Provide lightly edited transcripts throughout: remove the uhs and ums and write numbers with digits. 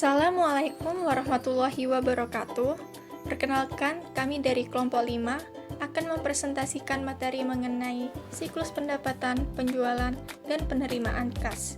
Assalamualaikum warahmatullahi wabarakatuh. Perkenalkan, kami dari kelompok 5 akan mempresentasikan materi mengenai siklus pendapatan, penjualan, dan penerimaan kas.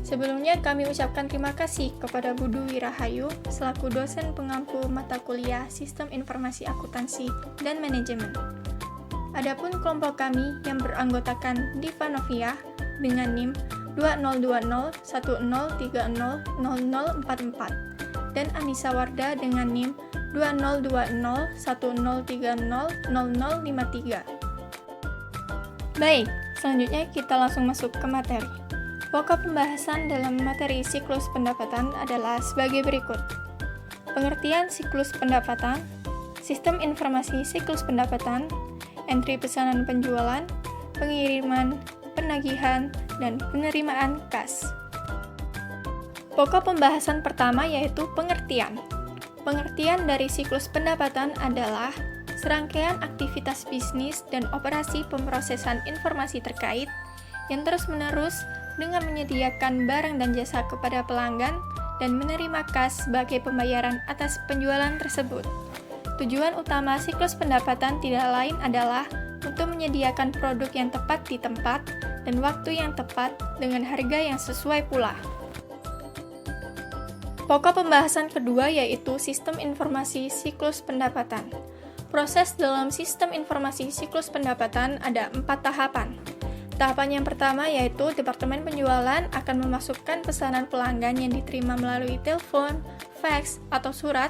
Sebelumnya kami ucapkan terima kasih kepada Bu Dwi Rahayu selaku dosen pengampu mata kuliah Sistem Informasi Akuntansi dan Manajemen. Adapun kelompok kami yang beranggotakan Diva Novia dengan NIM 202010300044 dan Anissa Warda dengan NIM 202010300053. Baik, selanjutnya kita langsung masuk ke materi. Pokok pembahasan dalam materi siklus pendapatan adalah sebagai berikut. Pengertian siklus pendapatan, sistem informasi siklus pendapatan, entry pesanan penjualan, pengiriman, penagihan, dan penerimaan kas. Pokok pembahasan pertama yaitu pengertian. Pengertian dari siklus pendapatan adalah serangkaian aktivitas bisnis dan operasi pemrosesan informasi terkait yang terus-menerus dengan menyediakan barang dan jasa kepada pelanggan dan menerima kas sebagai pembayaran atas penjualan tersebut. Tujuan utama siklus pendapatan tidak lain adalah untuk menyediakan produk yang tepat di tempat dan waktu yang tepat dengan harga yang sesuai pula. Pokok pembahasan kedua yaitu sistem informasi siklus pendapatan. Proses dalam sistem informasi siklus pendapatan ada 4 tahapan. Tahapan yang pertama yaitu Departemen Penjualan akan memasukkan pesanan pelanggan yang diterima melalui telepon, fax, atau surat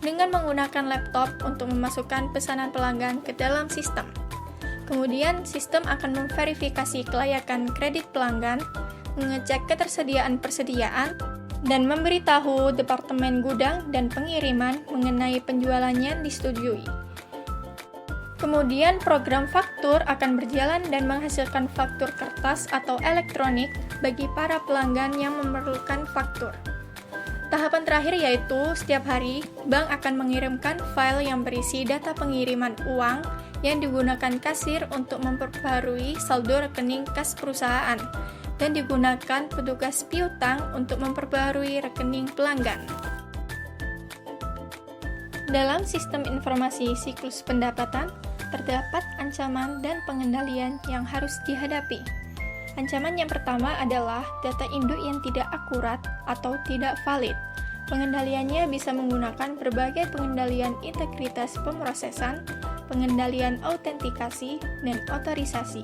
dengan menggunakan laptop untuk memasukkan pesanan pelanggan ke dalam sistem. Kemudian, sistem akan memverifikasi kelayakan kredit pelanggan, mengecek ketersediaan persediaan, dan memberitahu Departemen Gudang dan Pengiriman mengenai penjualannya disetujui. Kemudian, program faktur akan berjalan dan menghasilkan faktur kertas atau elektronik bagi para pelanggan yang memerlukan faktur. Tahapan terakhir yaitu setiap hari, bank akan mengirimkan file yang berisi data pengiriman uang yang digunakan kasir untuk memperbarui saldo rekening kas perusahaan dan digunakan petugas piutang untuk memperbarui rekening pelanggan. Dalam sistem informasi siklus pendapatan, terdapat ancaman dan pengendalian yang harus dihadapi. Ancaman yang pertama adalah data induk yang tidak akurat atau tidak valid. Pengendaliannya bisa menggunakan berbagai pengendalian integritas pemrosesan, pengendalian autentikasi, dan otorisasi.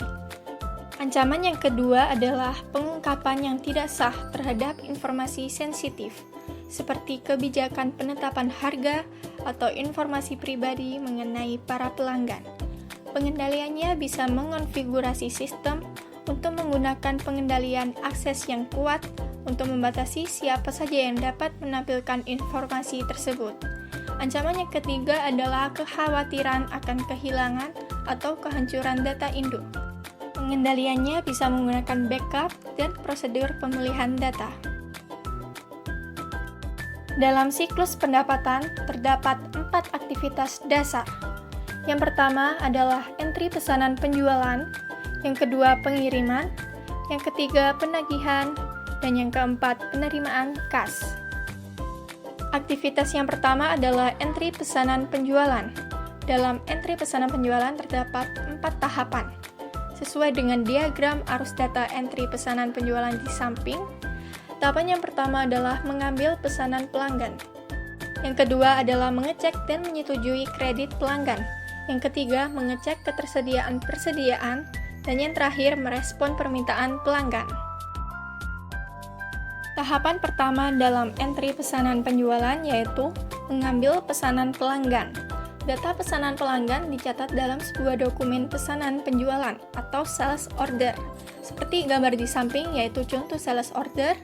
Ancaman yang kedua adalah pengungkapan yang tidak sah terhadap informasi sensitif, seperti kebijakan penetapan harga atau informasi pribadi mengenai para pelanggan. Pengendaliannya bisa mengonfigurasi sistem untuk menggunakan pengendalian akses yang kuat untuk membatasi siapa saja yang dapat menampilkan informasi tersebut. Ancaman yang ketiga adalah kekhawatiran akan kehilangan atau kehancuran data induk. Pengendaliannya bisa menggunakan backup dan prosedur pemulihan data. Dalam siklus pendapatan, terdapat 4 aktivitas dasar. Yang pertama adalah entry pesanan penjualan, yang kedua pengiriman, yang ketiga penagihan, dan yang keempat penerimaan kas. Aktivitas yang pertama adalah entry pesanan penjualan. Dalam entry pesanan penjualan terdapat 4 tahapan. Sesuai dengan diagram arus data entry pesanan penjualan di samping, tahapan yang pertama adalah mengambil pesanan pelanggan. Yang kedua adalah mengecek dan menyetujui kredit pelanggan. Yang ketiga, mengecek ketersediaan persediaan. Dan yang terakhir, merespon permintaan pelanggan. Tahapan pertama dalam entry pesanan penjualan yaitu mengambil pesanan pelanggan. Data pesanan pelanggan dicatat dalam sebuah dokumen pesanan penjualan atau sales order. Seperti gambar di samping yaitu contoh sales order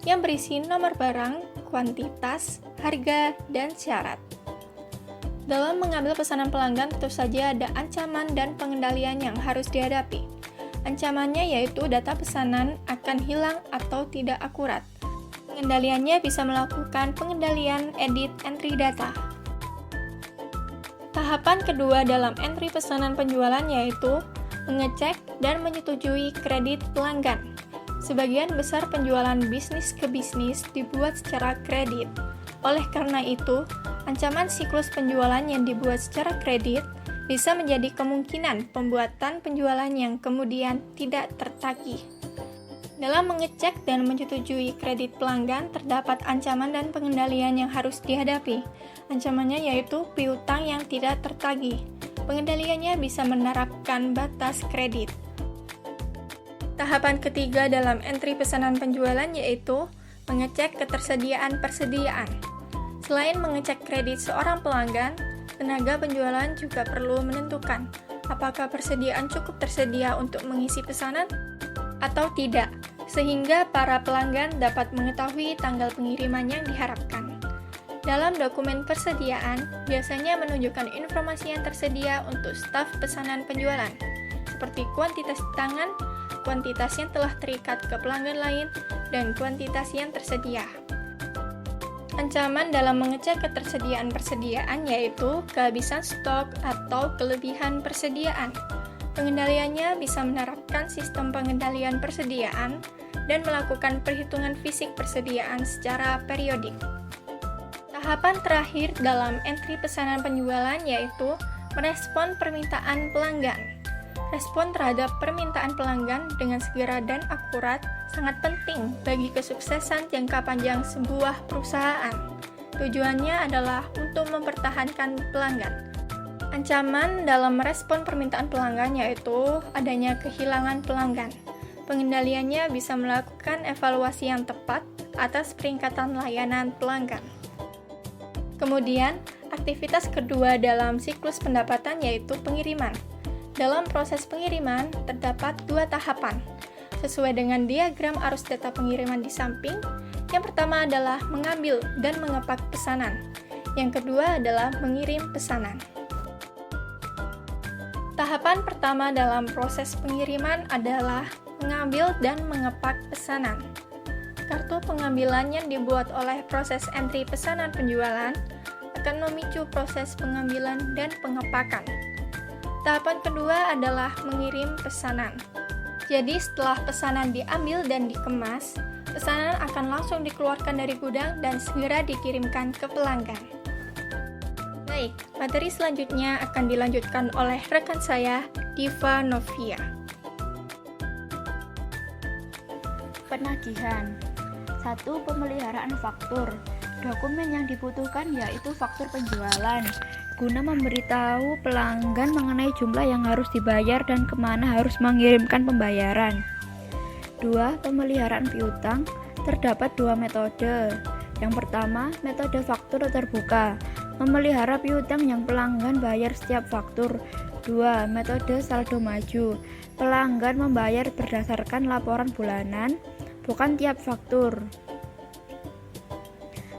yang berisi nomor barang, kuantitas, harga, dan syarat. Dalam mengambil pesanan pelanggan tentu saja ada ancaman dan pengendalian yang harus dihadapi. Ancamannya yaitu data pesanan akan hilang atau tidak akurat. Pengendaliannya bisa melakukan pengendalian edit entry data. Tahapan kedua dalam entry pesanan penjualan yaitu mengecek dan menyetujui kredit pelanggan. Sebagian besar penjualan bisnis ke bisnis dibuat secara kredit. Oleh karena itu, ancaman siklus penjualan yang dibuat secara kredit bisa menjadi kemungkinan pembuatan penjualan yang kemudian tidak tertagih. Dalam mengecek dan menyetujui kredit pelanggan, terdapat ancaman dan pengendalian yang harus dihadapi. Ancamannya yaitu piutang yang tidak tertagih. Pengendaliannya bisa menerapkan batas kredit. Tahapan ketiga dalam entry pesanan penjualan yaitu mengecek ketersediaan persediaan. Selain mengecek kredit seorang pelanggan, tenaga penjualan juga perlu menentukan apakah persediaan cukup tersedia untuk mengisi pesanan atau tidak, sehingga para pelanggan dapat mengetahui tanggal pengiriman yang diharapkan. Dalam dokumen persediaan, biasanya menunjukkan informasi yang tersedia untuk staf pesanan penjualan, seperti kuantitas di tangan, kuantitas yang telah terikat ke pelanggan lain, dan kuantitas yang tersedia. Ancaman dalam mengecek ketersediaan persediaan yaitu kehabisan stok atau kelebihan persediaan. Pengendaliannya bisa menerapkan sistem pengendalian persediaan dan melakukan perhitungan fisik persediaan secara periodik. Tahapan terakhir dalam entry pesanan penjualan yaitu merespon permintaan pelanggan. Respon terhadap permintaan pelanggan dengan segera dan akurat sangat penting bagi kesuksesan jangka panjang sebuah perusahaan. Tujuannya adalah untuk mempertahankan pelanggan. Ancaman dalam merespon permintaan pelanggan yaitu adanya kehilangan pelanggan. Pengendaliannya bisa melakukan evaluasi yang tepat atas peningkatan layanan pelanggan. Kemudian, aktivitas kedua dalam siklus pendapatan yaitu pengiriman. Dalam proses pengiriman, terdapat dua tahapan. Sesuai dengan diagram arus data pengiriman di samping, yang pertama adalah mengambil dan mengepak pesanan. Yang kedua adalah mengirim pesanan. Tahapan pertama dalam proses pengiriman adalah mengambil dan mengepak pesanan. Kartu pengambilan yang dibuat oleh proses entry pesanan penjualan akan memicu proses pengambilan dan pengepakan. Tahapan kedua adalah mengirim pesanan. Jadi setelah pesanan diambil dan dikemas, pesanan akan langsung dikeluarkan dari gudang dan segera dikirimkan ke pelanggan. Baik, materi selanjutnya akan dilanjutkan oleh rekan saya, Diva Novia. Penagihan. 1. Pemeliharaan faktur. Dokumen yang dibutuhkan yaitu faktur penjualan, guna memberitahu pelanggan mengenai jumlah yang harus dibayar dan kemana harus mengirimkan pembayaran. 2. Pemeliharaan piutang. Terdapat dua metode. Yang pertama, metode faktur terbuka, memelihara piutang yang pelanggan bayar setiap faktur. 2. Metode saldo maju. Pelanggan membayar berdasarkan laporan bulanan, bukan tiap faktur.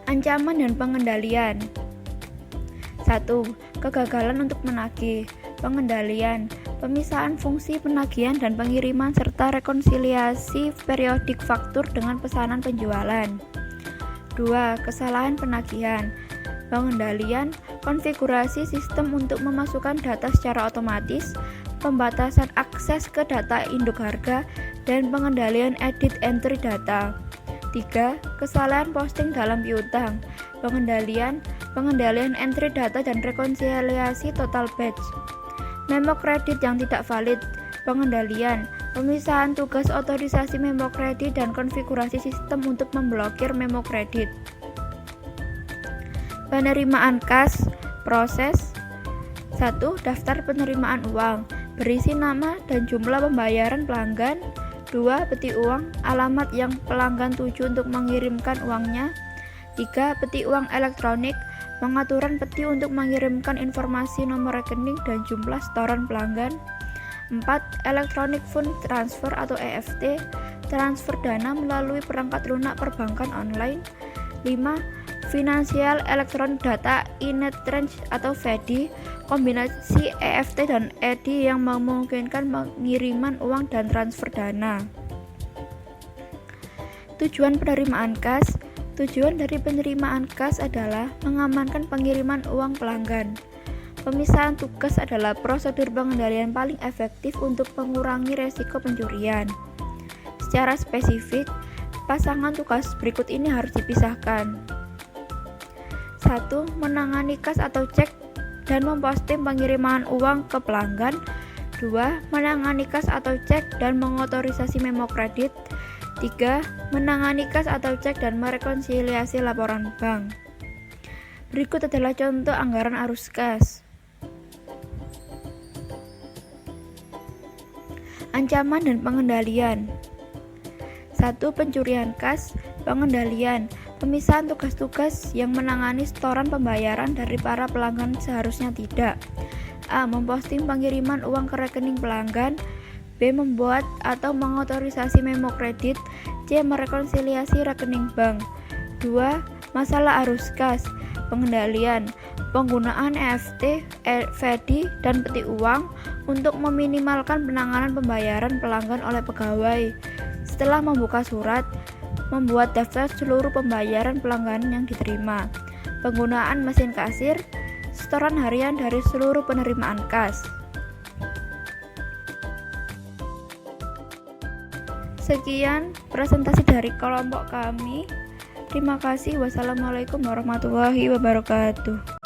Ancaman dan pengendalian. 1. Kegagalan untuk menagih. Pengendalian, pemisahan fungsi penagihan dan pengiriman serta rekonsiliasi periodik faktur dengan pesanan penjualan. 2. Kesalahan penagihan. Pengendalian, konfigurasi sistem untuk memasukkan data secara otomatis, pembatasan akses ke data induk harga, dan pengendalian edit entry data. 3. Kesalahan posting dalam piutang. Pengendalian entry data dan rekonsiliasi total batch. Memo kredit yang tidak valid. Pengendalian, pemisahan tugas otorisasi memo kredit dan konfigurasi sistem untuk memblokir memo kredit. Penerimaan kas. Proses. 1. Daftar penerimaan uang. Berisi nama dan jumlah pembayaran pelanggan. 2. Peti uang, alamat yang pelanggan tuju untuk mengirimkan uangnya. 3. Peti uang elektronik, pengaturan peti untuk mengirimkan informasi nomor rekening dan jumlah setoran pelanggan. 4. Electronic Fund Transfer atau EFT, transfer dana melalui perangkat lunak perbankan online. 5. Financial Electronic Data Inet Range atau FEDI, kombinasi EFT dan EDI yang memungkinkan pengiriman uang dan transfer dana. Tujuan penerimaan kas. Tujuan dari penerimaan kas adalah mengamankan pengiriman uang pelanggan. Pemisahan tugas adalah prosedur pengendalian paling efektif untuk mengurangi resiko pencurian. Secara spesifik, pasangan tugas berikut ini harus dipisahkan. 1. Menangani kas atau cek dan memposting pengiriman uang ke pelanggan. 2. Menangani kas atau cek dan mengotorisasi memo kredit. 3. Menangani kas atau cek dan merekonsiliasi laporan bank. Berikut adalah contoh anggaran arus kas. Ancaman dan pengendalian. 1. Pencurian kas. Pengendalian. Pemisahan tugas-tugas yang menangani setoran pembayaran dari para pelanggan seharusnya tidak. A. Memposting pengiriman uang ke rekening pelanggan. B. Membuat atau mengotorisasi memo kredit. C. Merekonsiliasi rekening bank. 2. Masalah arus kas. Pengendalian. Penggunaan EFT, VEDI, dan peti uang untuk meminimalkan penanganan pembayaran pelanggan oleh pegawai. Setelah membuka surat, membuat daftar seluruh pembayaran pelanggan yang diterima. Penggunaan mesin kasir, setoran harian dari seluruh penerimaan kas. Sekian presentasi dari kelompok kami. Terima kasih. Wassalamualaikum warahmatullahi wabarakatuh.